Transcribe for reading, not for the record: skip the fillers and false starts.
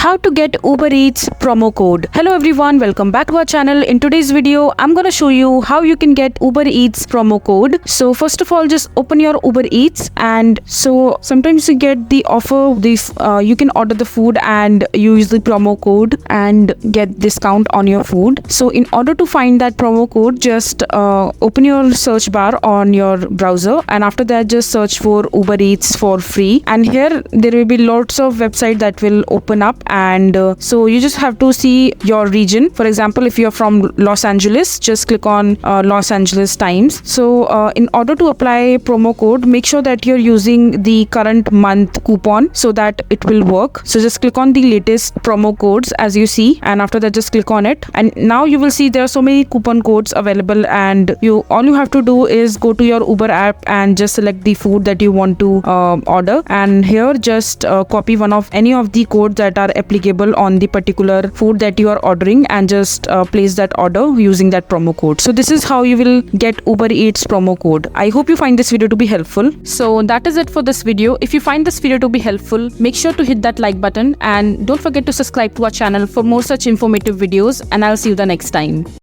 how to get Uber Eats promo code. Hello everyone, welcome back to our channel. In today's video, I'm gonna show you how you can get Uber Eats promo code. So first of all, just open your Uber Eats, and so sometimes you get the offer, you can order the food and use the promo code and get discount on your food. So in order to find that promo code, just open your search bar on your browser, and after that just search for Uber Eats for free, and here there will be lots of websites that will open up, and so you just have to see your region. For example, if you're from Los Angeles, just click on Los Angeles Times. So in order to apply promo code, make sure that you're using the current month coupon so that it will work. So just click on the latest promo codes as you see, and after that just click on it, and now you will see there are so many coupon codes available, and all you have to do is go to your Uber app and just select the food that you want to order, and here just copy one of any of the codes that are applicable on the particular food that you are ordering, and just place that order using that promo code. So this is how you will get Uber Eats promo code. I hope you find this video to be helpful. So that is it for this video. If you find this video to be helpful, make sure to hit that like button, and don't forget to subscribe to our channel for more such informative videos, and I'll see you the next time.